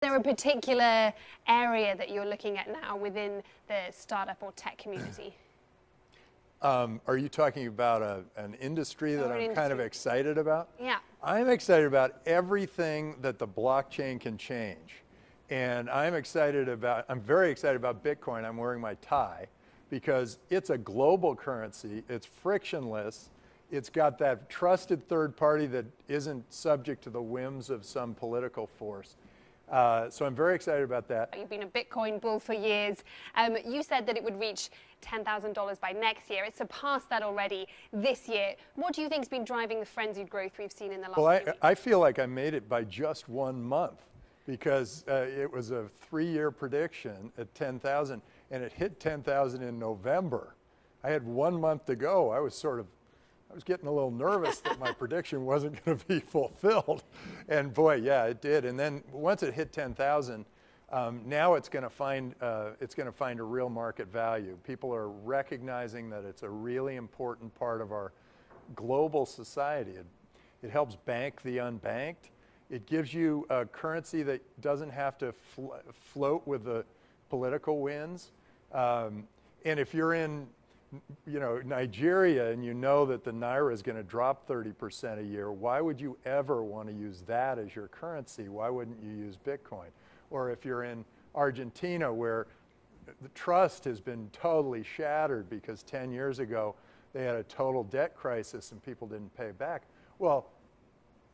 there a particular area that you're looking at now within the startup or tech community? Are you talking about an industry that I'm kind of excited about? Yeah. I'm excited about everything that the blockchain can change. And I'm very excited about Bitcoin. I'm wearing my tie because it's a global currency. It's frictionless. It's got that trusted third party that isn't subject to the whims of some political force. So I'm very excited about that. You've been a Bitcoin bull for years. You said that it would reach $10,000 by next year. It surpassed that already this year. What do you think has been driving the frenzied growth we've seen in the last few weeks? I feel like I made it by just 1 month because it was a 3-year prediction at 10,000 and it hit 10,000 in November. I had 1 month to go. I was getting a little nervous that my prediction wasn't going to be fulfilled. And boy, yeah, it did. And then once it hit 10,000, now it's going to find a real market value. People are recognizing that it's a really important part of our global society. It helps bank the unbanked. It gives you a currency that doesn't have to float with the political winds. And if you're in Nigeria and you know that the Naira is going to drop 30% a year, why would you ever want to use that as your currency? Why wouldn't you use Bitcoin? Or if you're in Argentina where the trust has been totally shattered because 10 years ago they had a total debt crisis and people didn't pay back. Well,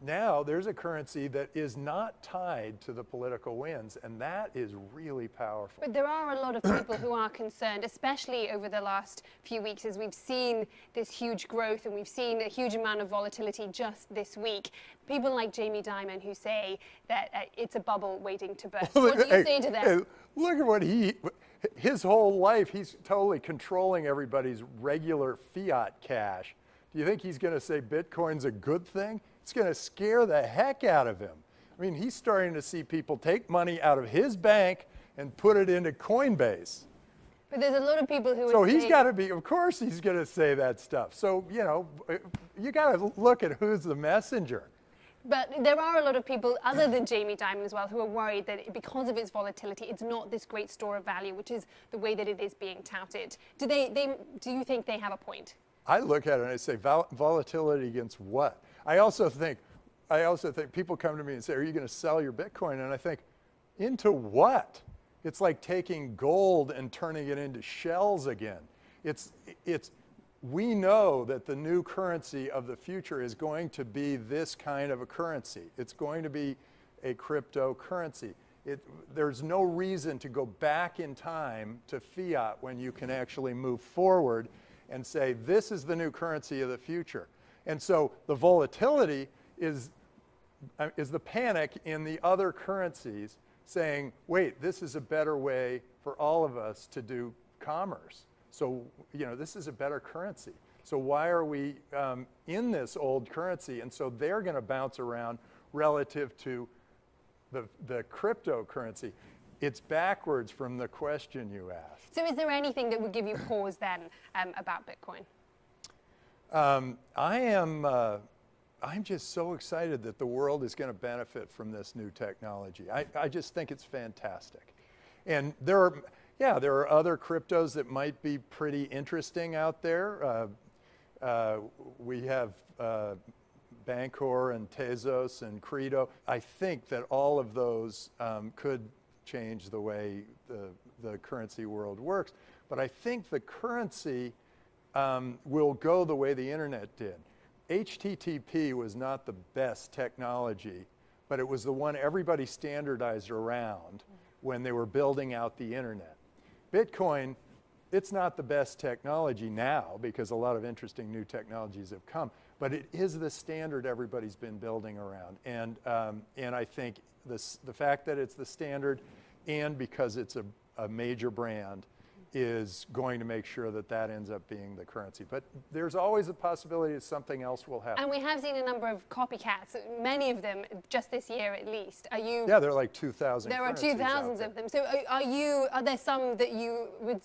now there's a currency that is not tied to the political winds, and that is really powerful. But there are a lot of people who are concerned, especially over the last few weeks, as we've seen this huge growth and we've seen a huge amount of volatility just this week. People like Jamie Dimon who say that it's a bubble waiting to burst. What do you say to them? Hey, look at what his whole life, he's totally controlling everybody's regular fiat cash. Do you think he's going to say Bitcoin's a good thing? It's going to scare the heck out of him. I mean, he's starting to see people take money out of his bank and put it into Coinbase. But there's a lot of people who So he's got to be, of course he's going to say that stuff. So, you got to look at who's the messenger. But there are a lot of people other than Jamie Dimon as well who are worried that because of its volatility, it's not this great store of value, which is the way that it is being touted. Do you think they have a point? I look at it and I say, volatility against what? I also think people come to me and say, are you going to sell your Bitcoin? And I think, into what? It's like taking gold and turning it into shells again. We know that the new currency of the future is going to be this kind of a currency. It's going to be a cryptocurrency. There's no reason to go back in time to fiat when you can actually move forward and say, this is the new currency of the future. And so the volatility is the panic in the other currencies saying, wait, this is a better way for all of us to do commerce. So, this is a better currency. So why are we in this old currency? And so they're going to bounce around relative to the cryptocurrency. It's backwards from the question you asked. So is there anything that would give you pause then about Bitcoin? I'm just so excited that the world is going to benefit from this new technology. I just think it's fantastic. And there are other cryptos that might be pretty interesting out there. We have Bancor and Tezos and Credo. I think that all of those could change the way the currency world works. But I think the currency will go the way the internet did. HTTP was not the best technology, but it was the one everybody standardized around when they were building out the internet. Bitcoin, it's not the best technology now because a lot of interesting new technologies have come, but it is the standard everybody's been building around. And I think the fact that it's the standard and because it's a major brand is going to make sure that that ends up being the currency. But there's always a possibility that something else will happen. And we have seen a number of copycats, many of them just this year at least. Are you? Yeah, there are like 2,000. There are 2,000 of them. So are there some that you would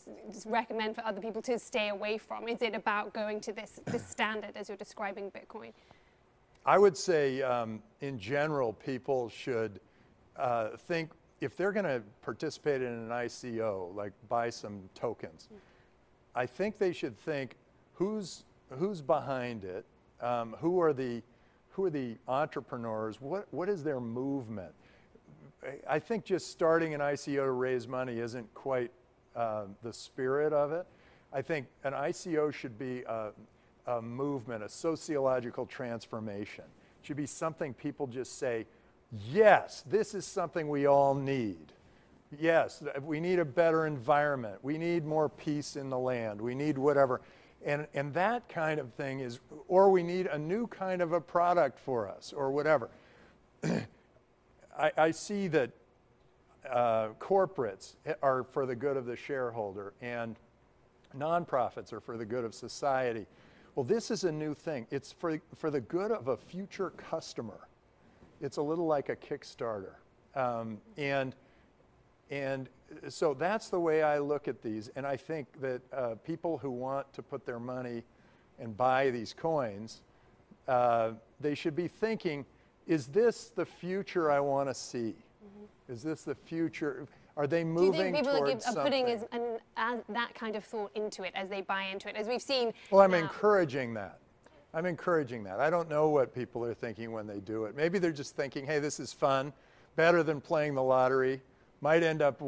recommend for other people to stay away from? Is it about going to this standard as you're describing Bitcoin? I would say in general, people should think if they're going to participate in an ICO, like buy some tokens, I think they should think who's behind it, who are the entrepreneurs, what is their movement. I think just starting an ICO to raise money isn't quite the spirit of it. I think an ICO should be a movement, a sociological transformation. It should be something people just say, yes, this is something we all need. Yes, we need a better environment. We need more peace in the land. We need whatever. And that kind of thing is, or we need a new kind of a product for us, or whatever. I see that corporates are for the good of the shareholder, and nonprofits are for the good of society. Well, this is a new thing. It's for the good of a future customer. It's a little like a Kickstarter. And so that's the way I look at these. And I think that people who want to put their money and buy these coins, they should be thinking, is this the future I want to see? Mm-hmm. Is this the future? Are they moving towards something? Do you think people are putting that kind of thought into it as they buy into it? As we've seen. Well, I'm encouraging that. I'm encouraging that. I don't know what people are thinking when they do it. Maybe they're just thinking, hey, this is fun, better than playing the lottery, might end up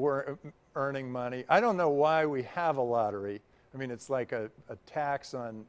earning money. I don't know why we have a lottery. I mean, it's like a tax on,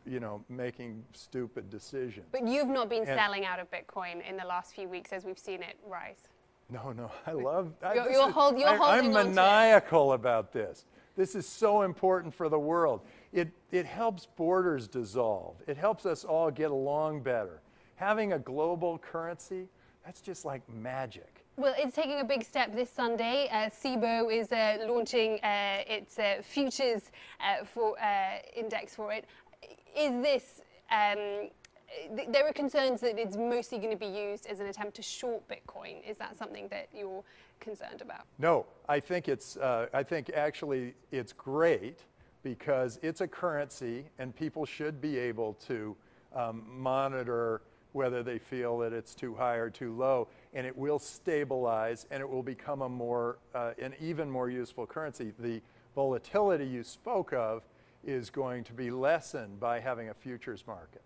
you know, making stupid decisions. But you've not been selling out of Bitcoin in the last few weeks as we've seen it rise. No, I love you're holding I'm maniacal about this. This is so important for the world. It helps borders dissolve. It helps us all get along better. Having a global currency, that's just like magic. Well, it's taking a big step this Sunday. SIBO is launching its futures index for it. Is this, there are concerns that it's mostly going to be used as an attempt to short Bitcoin. Is that something that you're concerned about? No, I think actually it's great because it's a currency and people should be able to monitor whether they feel that it's too high or too low, and it will stabilize and it will become an even more useful currency. The volatility you spoke of is going to be lessened by having a futures market.